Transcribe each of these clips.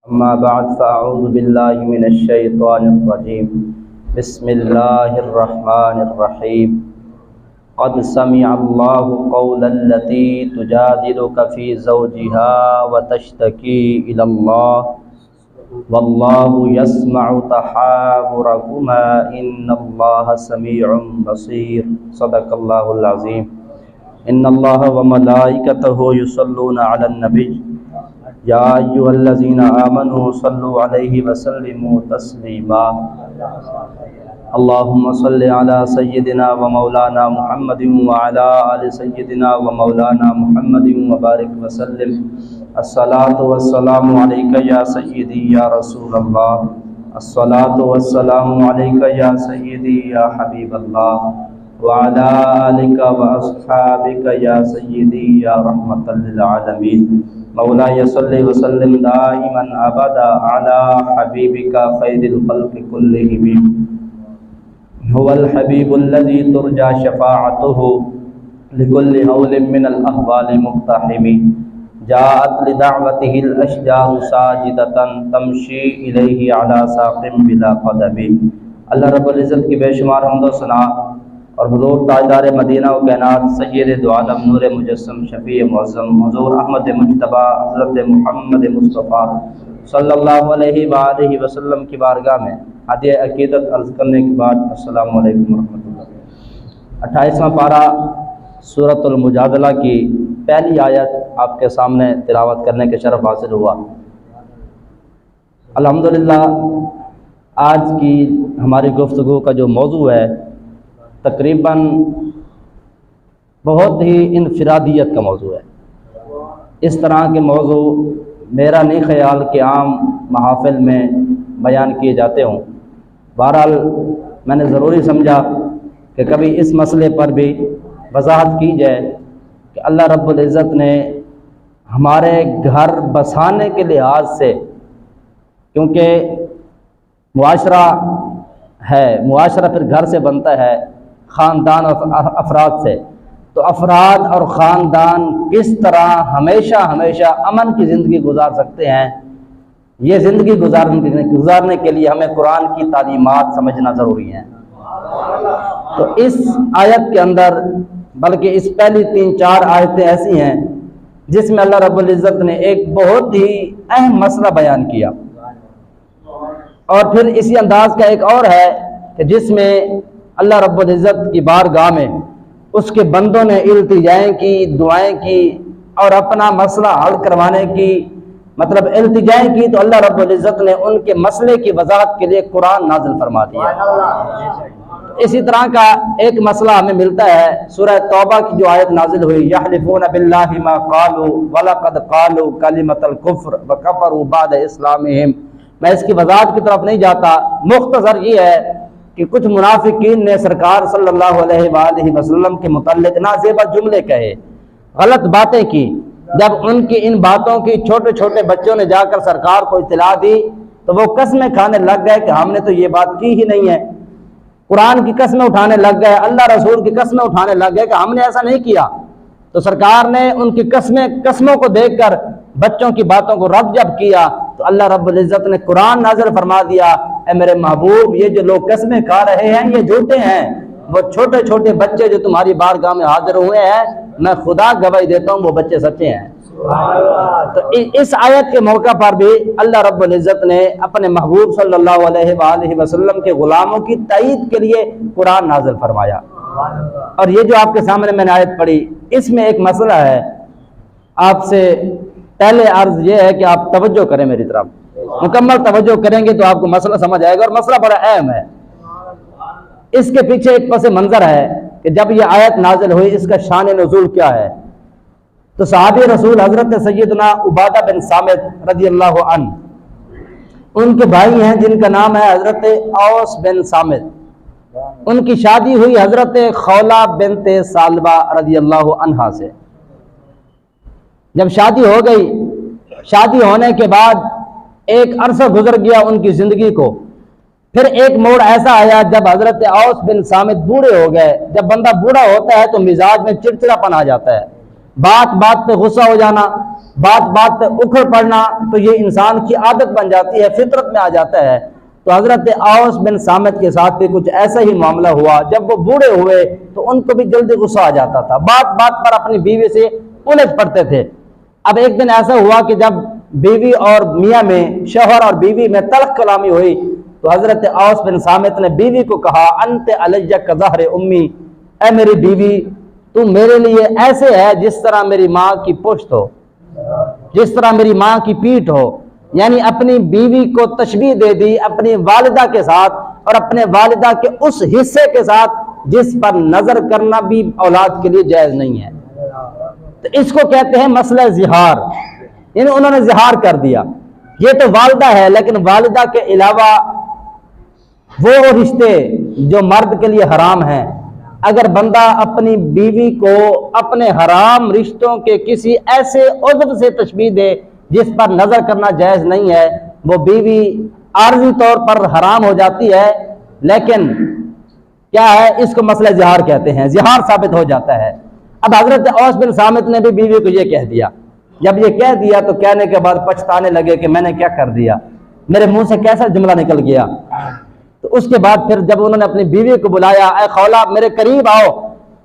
أما بعد فأعوذ بالله من الشيطان الرجيم بسم الله الرحمن الرحيم قد سمع الله قول التي تجادلك في زوجها وتشتكي إلى الله والله يسمع تحاوركما إن الله سميع بصير صدق الله العظيم إن الله وملائكته يصلون على النبي یا ایھا الذین آمنوا صلوا علیہ وسلموا تسلیما اللہم صل علی سیدنا و مولانا محمد وعلی آل سیدنا و مولانا محمد وبارک وسلم الصلاۃ والسلام علیک یا سیدی یا رسول اللہ الصلاۃ والسلام علیک یا سیدی یا حبیب اللہ وعلی آلک واصحابک یا سیدی یا رحمۃ للعالمین مولاي صل وسلم دائما ابدا على حبيبك خير الخلق كلهم هو الحبيب الذي ترجى شفاعته لكل هول من الاهوال مقتحم جاءت لدعوته الاشجار ساجدة تمشي اليه على ساق بلا قدم اللہ رب العزت کی بے شمار حمد و ثنا اور حضور تاجدار مدینہ و کائنات سید دو عالم نور مجسم شفیع معظم حضور احمد مجتبی حضرت محمد مصطفیٰ صلی اللہ علیہ وآلہ وسلم کی بارگاہ میں ہدیہ عقیدت عرض کرنے کے بعد السلام علیکم ورحمۃ اللہ۔ 28واں پارہ سورۃ المجادلہ کی پہلی آیت آپ کے سامنے تلاوت کرنے کے شرف حاصل ہوا۔ الحمدللہ آج کی ہماری گفتگو کا جو موضوع ہے تقریباً بہت ہی انفرادیت کا موضوع ہے۔ اس طرح کے موضوع میرا نہیں خیال کہ عام محافل میں بیان کیے جاتے ہوں۔ بہرحال میں نے ضروری سمجھا کہ کبھی اس مسئلے پر بھی وضاحت کی جائے کہ اللہ رب العزت نے ہمارے گھر بسانے کے لحاظ سے، کیونکہ معاشرہ ہے، معاشرہ پھر گھر سے بنتا ہے، خاندان اور افراد سے، تو افراد اور خاندان کس طرح ہمیشہ امن کی زندگی گزار سکتے ہیں، یہ زندگی گزارنے کے لیے ہمیں قرآن کی تعلیمات سمجھنا ضروری ہے۔ تو اس آیت کے اندر، بلکہ اس پہلی 3-4 آیتیں ایسی ہیں جس میں اللہ رب العزت نے ایک بہت ہی اہم مسئلہ بیان کیا، اور پھر اسی انداز کا ایک اور ہے کہ جس میں اللہ رب العزت کی بارگاہ میں اس کے بندوں نے التجائیں کی، دعائیں کی اور اپنا مسئلہ حل کروانے کی التجائیں کی، تو اللہ رب العزت نے ان کے مسئلے کی وضاحت کے لیے قرآن نازل فرما دیا۔ اسی طرح کا ایک مسئلہ ہمیں ملتا ہے سورہ توبہ کی جو آیت نازل ہوئی، یحلفون باللہ ما قالوا ولقد قالوا کلمۃ الکفر وکفروا بعد اسلامہم۔ میں اس کی وضاحت کی طرف نہیں جاتا، مختصر یہ ہے کہ کچھ منافقین نے سرکار صلی اللہ علیہ وآلہ وسلم کے متعلق نازیبہ جملے کہے، غلط باتیں کی۔ جب ان کی ان باتوں کی چھوٹے چھوٹے بچوں نے جا کر سرکار کو اطلاع دی تو وہ قسمیں کھانے لگ گئے کہ ہم نے تو یہ بات کی ہی نہیں ہے، قرآن کی قسمیں اٹھانے لگ گئے، اللہ رسول کی قسمیں اٹھانے لگ گئے کہ ہم نے ایسا نہیں کیا۔ تو سرکار نے ان کی قسموں کو دیکھ کر بچوں کی باتوں کو رد جب کیا تو اللہ رب العزت نے قرآن نازل فرما دیا، اے میرے محبوب، یہ جو لوگ قسمیں کھا رہے ہیں یہ جھوٹے ہیں، وہ چھوٹے چھوٹے بچے جو تمہاری بارگاہ میں حاضر ہوئے ہیں، میں خدا گواہی دیتا ہوں وہ بچے سچے ہیں۔ تو اس آیت کے موقع پر بھی اللہ رب العزت نے اپنے محبوب صلی اللہ علیہ وآلہ وسلم کے غلاموں کی تائید کے لیے قرآن نازل فرمایا۔ اور یہ جو آپ کے سامنے میں نے آیت پڑھی، اس میں ایک مسئلہ ہے، آپ سے پہلے عرض یہ ہے کہ آپ توجہ کریں، میری طرف مکمل توجہ کریں گے تو آپ کو مسئلہ سمجھ آئے گا، اور مسئلہ بڑا اہم ہے۔ اس کے پیچھے ایک پس منظر ہے کہ جب یہ آیت نازل ہوئی اس کا شان نزول کیا ہے۔ تو صحابی رسول حضرت سیدنا عبادہ بن صامت رضی اللہ عنہ، ان کے بھائی ہیں جن کا نام ہے حضرت اوس بن صامت، ان کی شادی ہوئی حضرت خولہ بنت ثعلبہ رضی اللہ عنہا سے۔ جب شادی ہو گئی، شادی ہونے کے بعد ایک عرصہ گزر گیا ان کی زندگی کو، پھر ایک موڑ ایسا آیا جب حضرت اوس بن صامت بوڑھے ہو گئے۔ جب بندہ بوڑھا ہوتا ہے تو مزاج میں چڑچڑا پن آ جاتا ہے، بات بات پہ غصہ ہو جانا، بات بات پہ اکھڑ پڑنا، تو یہ انسان کی عادت بن جاتی ہے، فطرت میں آ جاتا ہے۔ تو حضرت اوس بن صامت کے ساتھ بھی کچھ ایسا ہی معاملہ ہوا۔ جب وہ بوڑھے ہوئے تو ان کو بھی جلدی غصہ آ جاتا تھا، بات بات پر اپنی بیوی سے الجھ پڑتے تھے۔ اب ایک دن ایسا ہوا کہ جب بیوی اور میاں میں، شوہر اور بیوی میں تلخ کلامی ہوئی، تو حضرت اوس بن صامت نے بیوی کو کہا انت علیہ کظہر امی، اے میری بیوی تو میرے لیے ایسے ہے جس طرح میری ماں کی پشت ہو، جس طرح میری ماں کی پیٹھ ہو۔ یعنی اپنی بیوی کو تشبیہ دے دی اپنی والدہ کے ساتھ، اور اپنے والدہ کے اس حصے کے ساتھ جس پر نظر کرنا بھی اولاد کے لیے جائز نہیں ہے۔ تو اس کو کہتے ہیں مسئلہ زہار، یعنی انہوں نے زہار کر دیا۔ یہ تو والدہ ہے، لیکن والدہ کے علاوہ وہ رشتے جو مرد کے لیے حرام ہیں، اگر بندہ اپنی بیوی کو اپنے حرام رشتوں کے کسی ایسے عضو سے تشبیہ دے جس پر نظر کرنا جائز نہیں ہے، وہ بیوی عارضی طور پر حرام ہو جاتی ہے، لیکن کیا ہے، اس کو مسئلہ زہار کہتے ہیں، زہار ثابت ہو جاتا ہے۔ اب حضرت اوس بن صامت نے بھی بیوی کو یہ کہہ دیا۔ جب یہ کہہ دیا تو کہنے کے بعد پچھتانے لگے کہ میں نے کیا کر دیا، میرے منہ سے کیسا جملہ نکل گیا۔ تو اس کے بعد پھر جب انہوں نے اپنی بیوی کو بلایا، اے خولہ میرے قریب آؤ،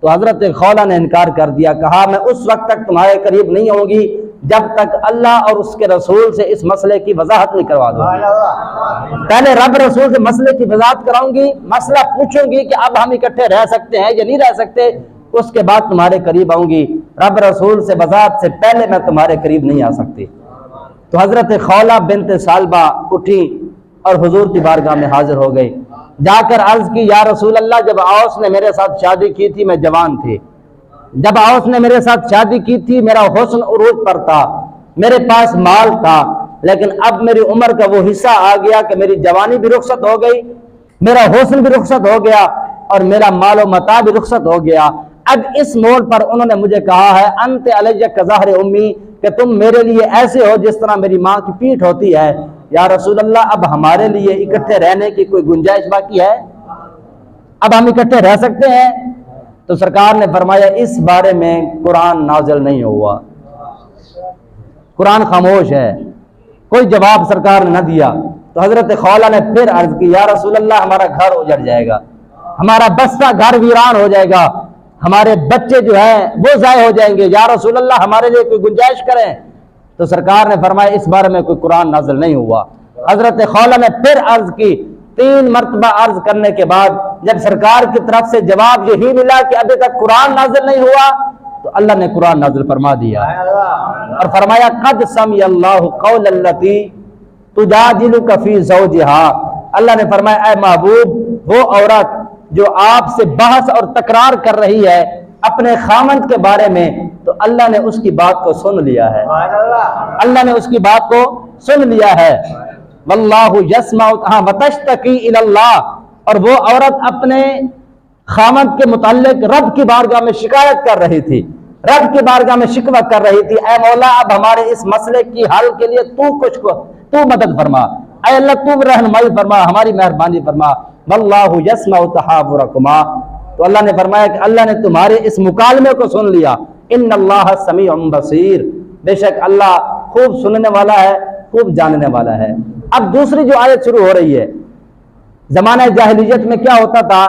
تو حضرت خولہ نے انکار کر دیا، کہا میں اس وقت تک تمہارے قریب نہیں ہوں گی جب تک اللہ اور اس کے رسول سے اس مسئلے کی وضاحت نہیں کروا دوں گی۔ پہلے رب رسول سے مسئلے کی وضاحت کراؤں گی، مسئلہ پوچھوں گی کہ اب ہم اکٹھے رہ سکتے ہیں یا نہیں رہ سکتے، اس کے بعد تمہارے قریب آؤں گی، رب رسول سے وضاحت سے پہلے میں تمہارے قریب نہیں آ سکتی۔ تو حضرت خولہ بنت ثعلبہ اٹھی اور حضور کی بارگاہ میں حاضر ہو گئی، جا کر عرض کی یا رسول اللہ، جب اوس نے میرے ساتھ شادی کی تھی میں جوان تھی، جب اوس نے میرے ساتھ شادی کی تھی میرا حسن عروج پر تھا، میرے پاس مال تھا، لیکن اب میری عمر کا وہ حصہ آ گیا کہ میری جوانی بھی رخصت ہو گئی، میرا حسن بھی رخصت ہو گیا، اور میرا مال و متاع بھی رخصت ہو گیا۔ اب اس موڑ پر انہوں نے مجھے کہا ہے انت علیہ کظہر امی، کہ تم میرے لیے ایسے ہو جس طرح میری ماں کی پیٹھ ہوتی ہے۔ یا رسول اللہ، اب ہمارے لیے اکٹھے رہنے کی کوئی گنجائش باقی ہے؟ اب ہم اکٹھے رہ سکتے ہیں؟ تو سرکار نے فرمایا اس بارے میں قرآن نازل نہیں ہوا، قرآن خاموش ہے، کوئی جواب سرکار نے نہ دیا۔ تو حضرت خولہ نے پھر عرض کی یا رسول اللہ، ہمارا گھر اجڑ جائے گا، ہمارا بستہ گھر ویران ہو جائے گا، ہمارے بچے جو ہیں وہ ضائع ہو جائیں گے، یا رسول اللہ ہمارے لیے کوئی گنجائش کریں۔ تو سرکار نے فرمایا اس بارے میں کوئی قرآن نازل نہیں ہوا۔ حضرت خولہ نے پھر عرض کی، 3 مرتبہ عرض کرنے کے بعد جب سرکار کی طرف سے جواب یہی ملا کہ ابھی تک قرآن نازل نہیں ہوا، تو اللہ نے قرآن نازل فرما دیا اور فرمایا قد سمع اللہ قول التی تجادلک فی زوجہا۔ اللہ نے فرمایا اے محبوب، وہ عورت جو آپ سے بحث اور تکرار کر رہی ہے اپنے خامند کے بارے میں، تو اللہ نے اس کی بات کو سن لیا ہے، اللہ نے اس کی بات کو سن لیا ہے۔ واللہ یسمع وتشتکی الی اللہ، اور وہ عورت اپنے خامند کے متعلق رب کی بارگاہ میں شکایت کر رہی تھی، رب کی بارگاہ میں شکوہ کر رہی تھی، اے مولا اب ہمارے اس مسئلے کی حل کے لیے تو مدد فرما، اے اللہ تو رہنمائی فرما، ہماری مہربانی فرما۔ واللہ یسمع تحاورکما، تو اللہ نے فرمایا کہ اللہ نے تمہارے اس مکالمے کو سن لیا۔ ان اللہ سمیع بصیر، بے شک اللہ خوب سننے والا ہے، خوب جاننے والا ہے۔ اب دوسری جو آیت شروع ہو رہی ہے، زمانہ جاہلیت میں کیا ہوتا تھا،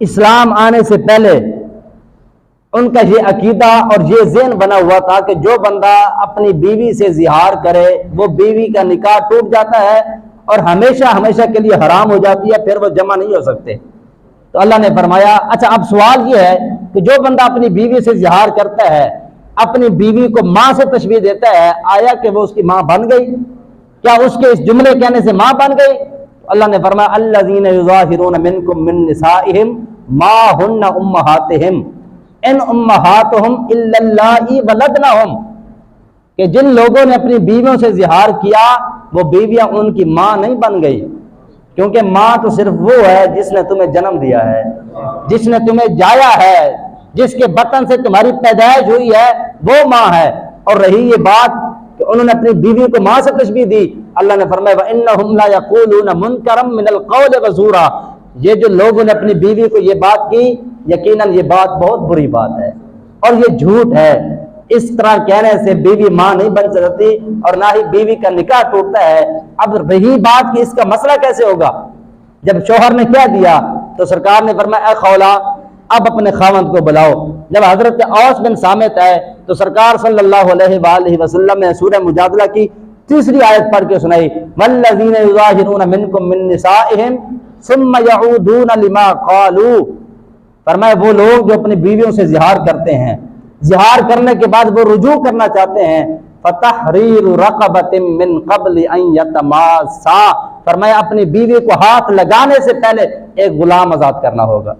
اسلام آنے سے پہلے ان کا یہ عقیدہ اور یہ ذہن بنا ہوا تھا کہ جو بندہ اپنی بیوی سے زہار کرے وہ بیوی کا نکاح ٹوٹ جاتا ہے اور ہمیشہ ہمیشہ کے لیے حرام ہو جاتی ہے، پھر وہ جمع نہیں ہو سکتے۔ تو اللہ نے فرمایا اچھا اب سوال یہ ہے کہ جو بندہ اپنی بیوی سے زہار کرتا ہے، اپنی بیوی کو ماں سے تشبیہ دیتا ہے، آیا کہ وہ اس کی ماں بن گئی؟ کیا اس کے اس جملے کہنے سے ماں بن گئی؟ تو اللہ نے فرمایا الذین یظاہرون منکم من نسائہم ما ہن امہاتہم ان امہاتہم الا اللائی ولدنہم، کہ جن لوگوں نے اپنی بیویوں سے زہار کیا وہ بیویاں ان کی ماں نہیں بن گئی، کیونکہ ماں تو صرف وہ ہے جس نے تمہیں جنم دیا ہے، جس نے تمہیں جایا ہے، جس کے بطن سے تمہاری پیدائش ہوئی ہے وہ ماں ہے۔ اور رہی یہ بات کہ انہوں نے اپنی بیوی کو ماں سے تشبیہ دی، اللہ نے فرمایا وَإِنَّهُمْ لَا يَقُولُونَ مُنْكَرًا مِنَ الْقَوْلِ وَزُورًا، یہ جو لوگوں نے اپنی بیوی کو یہ بات کی، یقیناً یہ بات بہت بری بات ہے، اور یہ جھوٹ ہے۔ اس طرح کہنے سے بیوی ماں نہیں بن سکتی اور نہ ہی بیوی کا نکاح ٹوٹتا ہے۔ اب رہی بات کہ اس کا مسئلہ کیسے ہوگا، جب شوہر نے کہہ دیا تو سرکار نے فرمایا اے خولا اب اپنے خاوند کو بلاؤ۔ جب حضرت اوس بن صامت آئے تو سرکار صلی اللہ علیہ وآلہ وسلم نے سورہ مجادلہ کی تیسری آیت پڑھ کے سنائی، والذین یظاہرون منکم من نسائہم ثم یعودون لما قالوا، فرمایا وہ لوگ جو اپنی بیویوں سے زہار کرتے ہیں، زہار کرنے کے بعد وہ رجوع کرنا چاہتے ہیں، فتحریر رقبۃ من قبل ان یتماسا، فرمایا اپنی بیوی کو ہاتھ لگانے سے پہلے ایک غلام آزاد کرنا ہوگا۔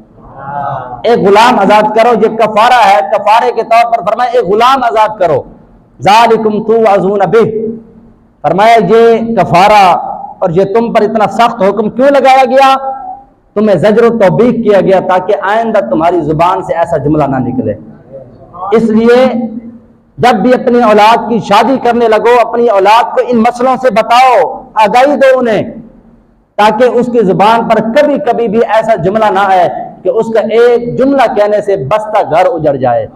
ایک غلام آزاد کرو، یہ کفارہ ہے، کفارے کے طور پر فرمایا ایک غلام آزاد کرو۔ ذالکم توعظون بہ، فرمایا یہ کفارہ اور یہ تم پر اتنا سخت حکم کیوں لگایا گیا، تمہیں زجر و توبیخ کیا گیا تاکہ آئندہ تمہاری زبان سے ایسا جملہ نہ نکلے۔ اس لیے جب بھی اپنی اولاد کی شادی کرنے لگو اپنی اولاد کو ان مسئلوں سے بتاؤ، آگاہی دو انہیں، تاکہ اس کی زبان پر کبھی کبھی بھی ایسا جملہ نہ آئے کہ اس کا ایک جملہ کہنے سے بستہ گھر اجڑ جائے۔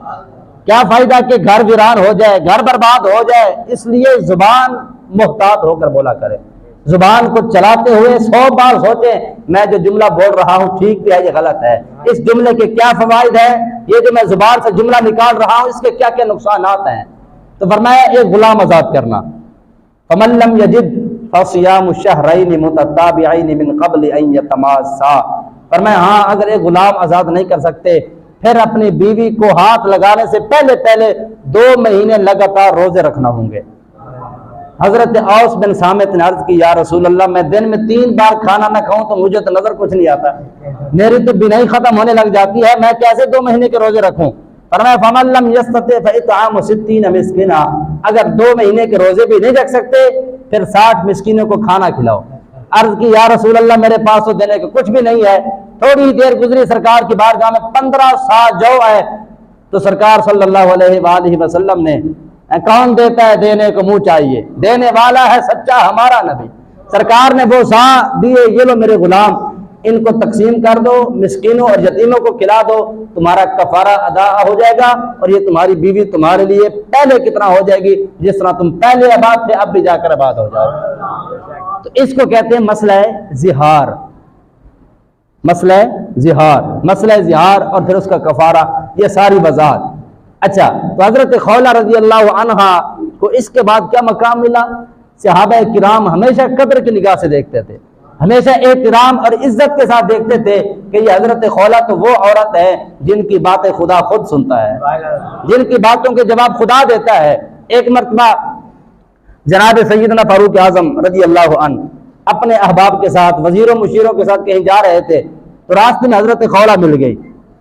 کیا فائدہ کہ گھر ویران ہو جائے، گھر برباد ہو جائے۔ اس لیے زبان محتاط ہو کر بولا کرے، زبان کو چلاتے ہوئے 100 بار سوچیں میں جو جملہ بول رہا ہوں ٹھیک ہے یا غلط ہے، اس جملے کے کیا فوائد ہیں، یہ جو میں زبان سے جملہ نکال رہا ہوں اس کے کیا کیا نقصانات ہیں۔ تو فرمایا ایک غلام آزاد کرنا۔ فمن لم یجد فصیام الشہرین متتابعین من قبل ان یتماسا، فرمایا ہاں اگر ایک غلام آزاد نہیں کر سکتے پھر اپنی بیوی کو ہاتھ لگانے سے پہلے 2 مہینے لگاتار روزے رکھنا ہوں گے۔ حضرت اوس بن صامت نے عرض کی یا رسول اللہ میں دن میں 3 بار کھانا نہ کھاؤں تو مجھے تو نظر کچھ نہیں آتا، میری تو بینائی ختم ہونے لگ جاتی ہے، میں کیسے 2 مہینے کے روزے رکھوں؟ فرمایا فمن لم یستطع فاطعام 60 مسکینا، اگر 2 مہینے کے روزے بھی نہیں رکھ سکتے پھر 60 مسکینوں کو کھانا کھلاؤ۔ عرض کی یا رسول اللہ میرے پاس تو دینے کو کچھ بھی نہیں ہے۔ تھوڑی دیر گزری سرکار کی بارگاہ میں 15 سا جو ہے تو سرکار صلی اللہ علیہ وآلہ وسلم نے کون دیتا ہے دینے کو منہ چاہیے، دینے والا ہے سچا ہمارا نبی۔ سرکار نے وہ سا دیے، یہ لو میرے غلام ان کو تقسیم کر دو، مسکینوں اور یتیموں کو کھلا دو، تمہارا کفارہ ادا ہو جائے گا اور یہ تمہاری بیوی تمہارے لیے پہلے کتنا ہو جائے گی جس طرح تم پہلے آباد تھے اب بھی جا کر آباد ہو جاؤ۔ تو اس کو کہتے ہیں مسئلہ زہار، مسئلہ زہار، مسئلہ زہار اور پھر اس کا کفارہ، یہ ساری وضاحت۔ اچھا تو حضرت خولہ رضی اللہ عنہ کو اس کے بعد کیا مقام ملا؟ صحابہ کرام ہمیشہ قدر کی نگاہ سے دیکھتے تھے، ہمیشہ احترام اور عزت کے ساتھ دیکھتے تھے کہ یہ حضرت خولہ تو وہ عورت ہے جن کی باتیں خدا خود سنتا ہے، جن کی باتوں کے جواب خدا دیتا ہے۔ ایک مرتبہ جناب سیدنا فاروق اعظم رضی اللہ عنہ اپنے احباب کے ساتھ وزیروں مشیروں کے ساتھ کہیں جا رہے تھے تو راستے میں حضرت خولہ مل گئی۔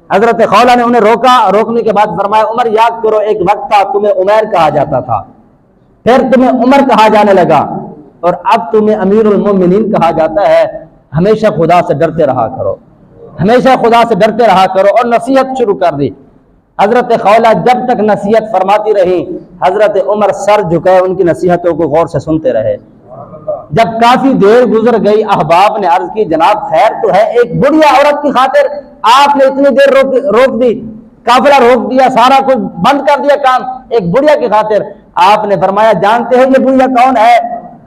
حضرت خولہ نے انہیں روکا، روکنے کے بعد فرمایا عمر یاد کرو ایک وقت تھا تمہیں عمیر کہا جاتا تھا، پھر تمہیں عمر کہا جانے لگا اور اب تمہیں امیر المومنین کہا جاتا ہے، ہمیشہ خدا سے ڈرتے رہا کرو، ہمیشہ خدا سے ڈرتے رہا کرو، اور نصیحت شروع کر دی۔ حضرت خولہ جب تک نصیحت فرماتی رہی حضرت عمر سر جھکائے ان کی نصیحتوں کو غور سے سنتے رہے۔ جب کافی دیر گزر گئی احباب نے عرض کی جناب خیر تو ہے، ایک بڑھیا عورت کی خاطر آپ نے اتنی دیر روک دی، قافلہ روک دیا، سارا کچھ بند کر دیا کام ایک بڑھیا کی خاطر۔ آپ نے فرمایا جانتے ہیں یہ بڑھیا کون ہے؟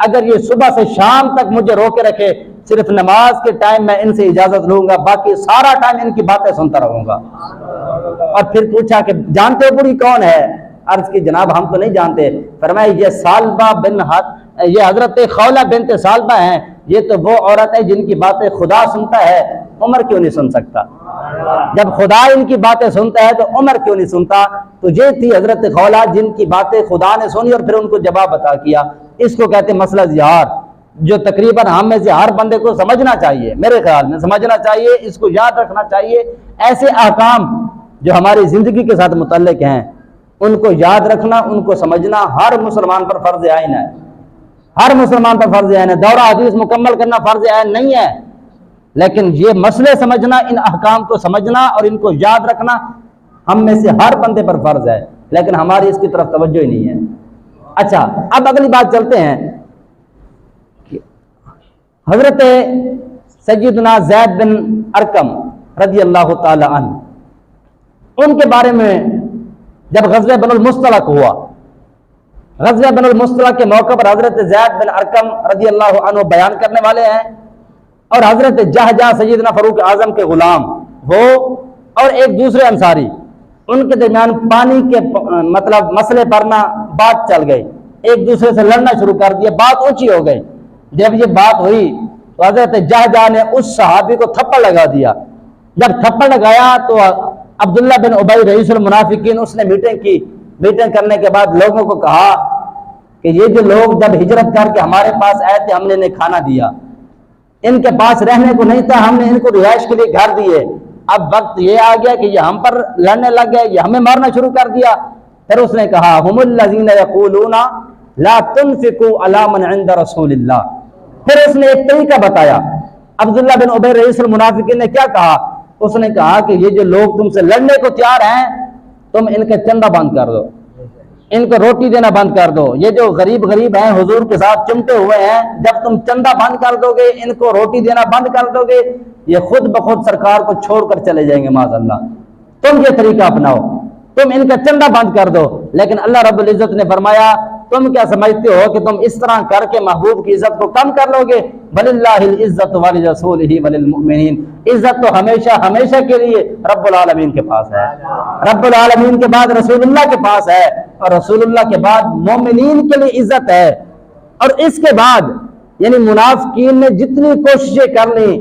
اگر یہ صبح سے شام تک مجھے روکے رکھے صرف نماز کے ٹائم میں ان سے اجازت لوں گا، باقی سارا ٹائم ان کی باتیں سنتا رہوں گا۔ اور پھر پوچھا کہ جانتے ہو بڑھی کون ہے؟ عرض کی جناب ہم تو نہیں جانتے۔ فرمایا یہ سالبہ بن یہ حضرت خولہ بنت سالبہ ہیں، یہ تو وہ عورت ہے جن کی باتیں خدا سنتا ہے، عمر کیوں نہیں سن سکتا؟ جب خدا ان کی باتیں سنتا ہے تو عمر کیوں نہیں سنتا؟ تو یہ تھی حضرت خولہ جن کی باتیں خدا نے سنی اور پھر ان کو جواب عطا کیا۔ اس کو کہتے ہیں مسئلہ زہار، جو تقریباً ہم میں سے ہر بندے کو سمجھنا چاہیے، میرے خیال میں سمجھنا چاہیے، اس کو یاد رکھنا چاہیے۔ ایسے احکام جو ہماری زندگی کے ساتھ متعلق ہیں ان کو یاد رکھنا، ان کو سمجھنا ہر مسلمان پر فرض عین ہے، ہر مسلمان پر فرض عین ہے۔ دورہ حدیث مکمل کرنا فرض عین نہیں ہے، لیکن یہ مسئلے سمجھنا، ان احکام کو سمجھنا اور ان کو یاد رکھنا ہم میں سے ہر بندے پر فرض ہے، لیکن ہماری اس کی طرف توجہ ہی نہیں ہے۔ اچھا اب اگلی بات چلتے ہیں، حضرت سیدنا زید بن ارقم رضی اللہ تعالی عنہ، ان کے بارے میں جب غزوہ بن المصطلق ہوا، غزوہ بن المصطلق کے موقع پر حضرت زید بن ارقم رضی اللہ عنہ بیان کرنے والے ہیں، اور حضرت جہجہ سیدنا فاروق اعظم کے غلام وہ اور ایک دوسرے انصاری، ان کے درمیان پانی کے مطلب مسئلے پر نہ بات چل گئی، ایک دوسرے سے لڑنا شروع کر دیا، بات اونچی ہو گئی۔ جب یہ بات ہوئی تو حضرت جہجہ نے اس صحابی کو تھپڑ لگا دیا۔ جب تھپڑ لگایا تو عبداللہ بن ابی رئیس المنافقین اس نے میٹنگ کی، میٹنگ کرنے کے بعد لوگوں کو کہا کہ یہ جو لوگ جب ہجرت کر کے ہمارے پاس آئے تھے ہم نے انہیں کھانا دیا، ان کے پاس رہنے کو نہیں تھا، ہم نے ان کو رہائش کے لیے گھر دیے، اب وقت یہ آ گیا کہ یہ ہم پر لڑنے لگ گئے، یہ ہمیں مارنا شروع کر دیا۔ پھر اس نے کہا ہم الذین یقولون لا تنفقوا علی من عند رسول اللہ۔ پھر اس نے ایک طریقہ بتایا۔ عبداللہ بن ابی رئیس المنافقین نے کیا کہا؟ اس نے کہا کہ یہ جو لوگ تم سے لڑنے کو تیار ہیں تم ان کے چندہ بند کر دو، ان کو روٹی دینا بند کر دو، یہ جو غریب ہیں حضور کے ساتھ چمٹے ہوئے ہیں، جب تم چندہ بند کر دو گے، ان کو روٹی دینا بند کر دو گے، یہ خود بخود سرکار کو چھوڑ کر چلے جائیں گے معاذ اللہ۔ تم یہ طریقہ اپناؤ، تم ان کا چندہ بند کر دو۔ لیکن اللہ رب العزت نے فرمایا تم کیا سمجھتے ہو کہ تم اس طرح کر کے محبوب کی عزت کو کم کر لو گے؟ وَلِلَّهِ الْعِزَّةُ وَلِرَسُولِهِ وَلِلْمُؤْمِنِينَ، عزت تو ہمیشہ کے لیے رب العالمین کے پاس ہے، رب العالمین کے بعد رسول اللہ کے پاس ہے، اور رسول اللہ کے بعد مومنین کے لیے عزت ہے۔ اور اس کے بعد یعنی منافقین نے جتنی کوششیں کر لی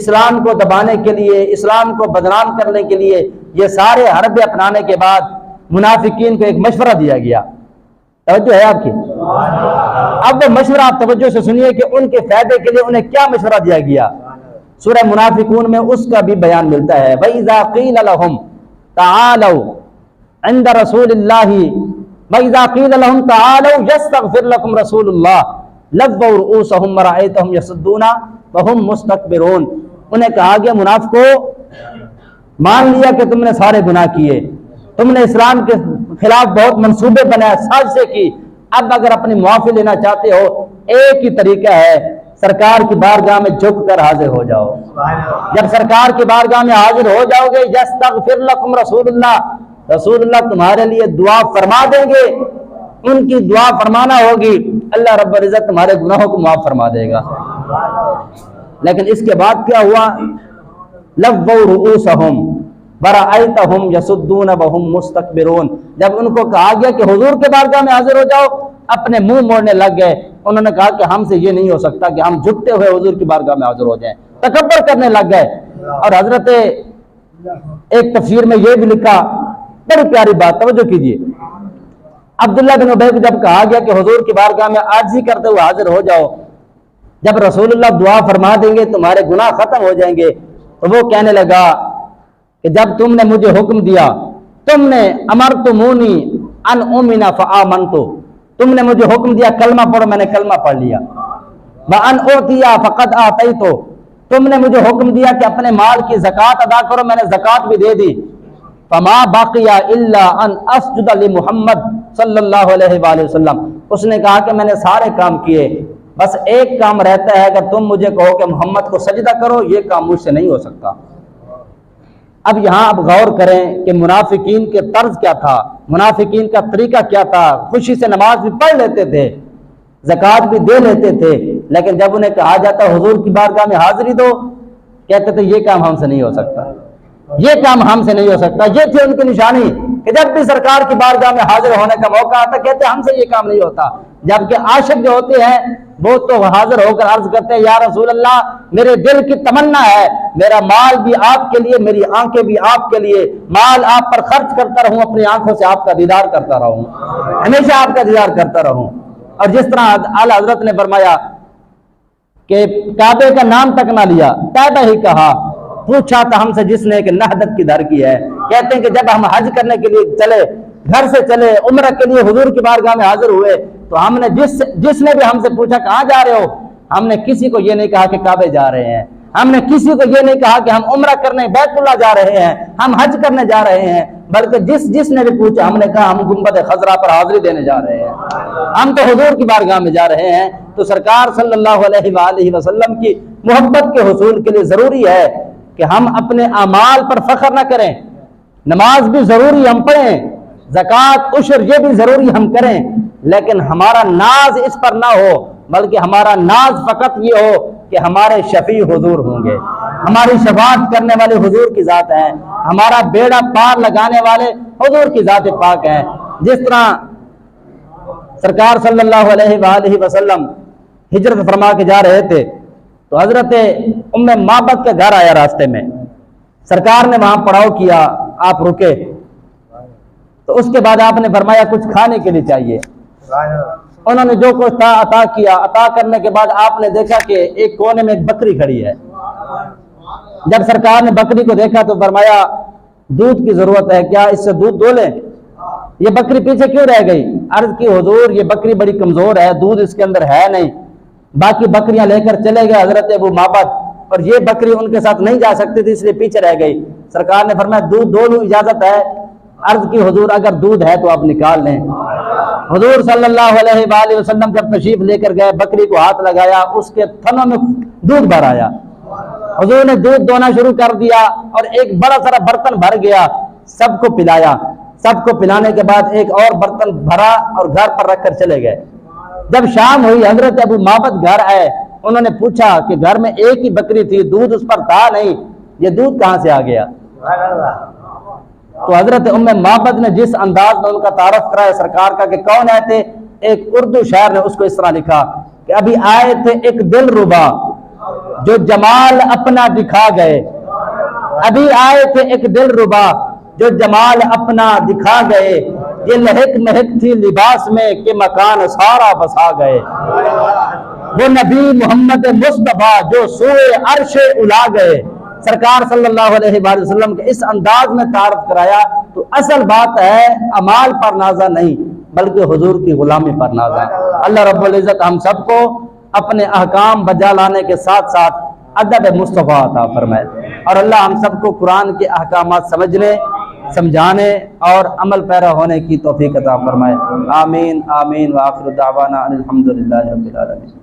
اسلام کو دبانے کے لیے، اسلام کو بدنام کرنے کے لیے، یہ سارے حربے اپنانے کے بعد منافقین کو ایک مشورہ دیا گیا۔ توجہ ہے آپ کی؟ اب وہ مشورہ آپ توجہ سے سنیے کہ ان کے فائدے کے لیے انہیں کیا مشورہ دیا گیا۔ سورہ منافقون میں اس کا بھی بیان ملتا ہے۔ وَإِذَا قِيلَ لَهُمْ تَعَالَوْا عِنْدَ رَسُولِ اللَّهِ وَإِذَا قِيلَ لَهُمْ تَعَالَوْا يَسْتَغْفِرْ لَكُمْ رَسُولُ اللَّهِ لَوَّوْا رُؤُوسَهُمْ وَرَأَيْتَهُمْ يَصُدُّونَ وَهُمْ مُسْتَكْبِرُونَ۔ انہیں کہا گیا منافقو، مان لیا کہ تم نے سارے گناہ کیے، تم نے اسلام کے خلاف بہت منصوبے بنائے، سازشیں کی، اب اگر اپنی معافی لینا چاہتے ہو ایک ہی طریقہ ہے، سرکار کی بارگاہ میں جھک کر حاضر ہو جاؤ۔ جب سرکار کی بارگاہ میں حاضر ہو جاؤ گے یستغفر لکم رسول اللہ، رسول اللہ تمہارے لیے دعا فرما دیں گے، ان کی دعا فرمانا ہوگی، اللہ رب العزت تمہارے گناہوں کو معاف فرما دے گا۔ لیکن اس کے بعد کیا ہوا؟ لووا رؤوسہم وَرَأَيْتَهُمْ يَصُدُّونَ وَهُمْ مُسْتَكْبِرُونَ۔ جب ان کو کہا گیا کہ حضور کے بارگاہ میں حاضر ہو جاؤ، اپنے منہ موڑنے لگ گئے، انہوں نے کہا کہ ہم سے یہ نہیں ہو سکتا کہ ہم جھکتے ہوئے حضور کی بارگاہ میں حاضر ہو جائیں، تکبر کرنے لگ گئے۔ اور حضرت ایک تفسیر میں یہ بھی لکھا، بڑی پیاری بات توجہ کیجیے، عبداللہ بن ابی کو جب کہا گیا کہ حضور کی بارگاہ میں عاجزی کرتے ہوئے حاضر ہو جاؤ، جب رسول اللہ دعا فرما دیں گے تمہارے گناہ ختم ہو جائیں گے، تو وہ کہنے لگا کہ جب تم نے مجھے حکم دیا، تم نے امرتمونی ان اؤمن فآمنت، تم نے مجھے حکم دیا کلمہ پڑھو، میں نے کلمہ پڑھ لیا، وان اعطی فقد اعطیت، تم نے مجھے حکم دیا کہ اپنے مال کی زکوٰۃ ادا کرو، میں نے زکوٰۃ بھی دے دی، فما بقی الا ان اسجد لمحمد صلی اللہ علیہ وآلہ وسلم، اس نے کہا کہ میں نے سارے کام کیے، بس ایک کام رہتا ہے، اگر تم مجھے کہو کہ محمد کو سجدہ کرو، یہ کام مجھ سے نہیں ہو سکتا۔ اب یہاں آپ غور کریں کہ منافقین کے طرز کیا تھا، منافقین کا طریقہ کیا تھا۔ خوشی سے نماز بھی پڑھ لیتے تھے، زکوٰۃ بھی دے لیتے تھے، لیکن جب انہیں کہا جاتا حضور کی بارگاہ میں حاضری دو، کہتے تھے یہ کام ہم سے نہیں ہو سکتا، یہ کام ہم سے نہیں ہو سکتا۔ یہ تھی ان کی نشانی کہ جب بھی سرکار کی بارگاہ میں حاضر ہونے کا موقع آتا کہتے ہم سے یہ کام نہیں ہوتا۔ جبکہ عاشق جو ہوتے ہیں وہ تو حاضر ہو کر عرض کرتے ہیں یا رسول اللہ میرے دل کی تمنا ہے میرا مال بھی آپ کے لیے، میری آنکھیں بھی آپ کے لیے، مال آپ پر خرچ کرتا رہوں، اپنی آنکھوں سے آپ کا دیدار کرتا رہوں، ہمیشہ آپ کا دیدار کرتا رہوں۔ اور جس طرح اعلیٰ حضرت نے فرمایا کہ کعبے کا نام تک نہ لیا، کعبہ ہی کہا، پوچھا تھا ہم سے جس نے کہ نہدت کی در کی ہے۔ کہتے ہیں کہ جب ہم حج کرنے کے لیے چلے، گھر سے چلے، عمرہ کے لیے حضور کی بارگاہ میں حاضر ہوئے، تو ہم نے جس نے بھی ہم سے پوچھا کہاں جا رہے ہو، ہم نے کسی کو یہ نہیں کہا کہ کعبے جا رہے ہیں، ہم نے کسی کو یہ نہیں کہا کہ ہم عمرہ کرنے بیت اللہ جا رہے ہیں، ہم حج کرنے جا رہے ہیں، بلکہ جس نے بھی پوچھا ہم نے کہا ہم گنبد خضرا پر حاضری دینے جا رہے ہیں، ہم تو حضور کی بارگاہ میں جا رہے ہیں۔ تو سرکار صلی اللہ علیہ وآلہ وسلم کی محبت کے حصول کے لیے ضروری ہے کہ ہم اپنے اعمال پر فخر نہ کریں، نماز بھی ضروری ہم پڑھیں، زکوٰۃ، عشر یہ بھی ضروری ہم کریں، لیکن ہمارا ناز اس پر نہ ہو، بلکہ ہمارا ناز فقط یہ ہو کہ ہمارے شفیع حضور ہوں گے، ہماری شفاعت کرنے والے حضور کی ذات ہے، ہمارا بیڑا پار لگانے والے حضور کی ذات پاک ہے۔ جس طرح سرکار صلی اللہ علیہ وآلہ وسلم ہجرت فرما کے جا رہے تھے تو حضرت ام معبد کے گھر آیا، راستے میں سرکار نے وہاں پڑاؤ کیا، آپ رکے تو اس کے بعد آپ نے فرمایا کچھ کھانے کے لیے چاہیے، انہوں نے جو کچھ تھا عطا کیا، عطا کرنے کے بعد آپ نے دیکھا کہ ایک کونے میں ایک بکری کھڑی ہے۔ جب سرکار نے بکری کو دیکھا تو فرمایا دودھ کی ضرورت ہے، کیا اس سے دودھ دو لیں؟ یہ بکری پیچھے کیوں رہ گئی؟ عرض کی حضور یہ بکری بڑی کمزور ہے، دودھ اس کے اندر ہے نہیں۔ باقی بکریاں لے کر چلے گئے حضرت ابو معبد، اور یہ بکری ان کے ساتھ نہیں جا سکتی تھی، اس لیے پیچھے رہ گئی۔ سرکار نے فرمایا دودھ دو لوں، اجازت ہے؟ عرض کی حضور اگر دودھ ہے تو آپ نکال لیں۔ حضور صلی اللہ علیہ وآلہ وسلم جب تشریف لے کر گئے، بکری کو ہاتھ لگایا، اس کے تھنوں میں دودھ بھر آیا۔ حضور نے دودھ دونا شروع کر دیا اور ایک بڑا سارا برتن بھر گیا، سب کو پلایا۔ سب کو پلانے کے بعد ایک اور برتن بھرا اور گھر پر رکھ کر چلے گئے۔ جب شام ہوئی حضرت ابو معبد گھر آئے، انہوں نے پوچھا کہ گھر میں ایک ہی بکری تھی، دودھ اس پر تھا نہیں، یہ دودھ کہاں سے آ گیا؟ تو حضرت ام معبد نے جس انداز میں ان کا تعارف کرایا سرکار کا کہ کون آئے تھے، ایک اردو شاعر نے اس کو اس طرح لکھا کہ ابھی آئے تھے ایک دل ربا جو جمال اپنا دکھا گئے، ابھی آئے تھے ایک دل ربا جو جمال اپنا دکھا گئے، یہ لہک مہک تھی لباس میں کہ مکان سارا بسا گئے، وہ نبی محمد مصطفیٰ جو سوئے عرش الا گئے۔ سرکار صلی اللہ علیہ وآلہ وسلم کے اس انداز میں تعارف کرایا تو اصل بات ہے اعمال پر نازا نہیں بلکہ حضور کی غلامی پر نازا۔ اللہ رب العزت ہم سب کو اپنے احکام بجا لانے کے ساتھ ساتھ ادب مصطفیٰ عطا فرمائے، اور اللہ ہم سب کو قرآن کے احکامات سمجھنے، سمجھانے اور عمل پیرا ہونے کی توفیق عطا فرمائے۔ آمین آمین وآخر دعوانا الحمدللہ رب العالمین۔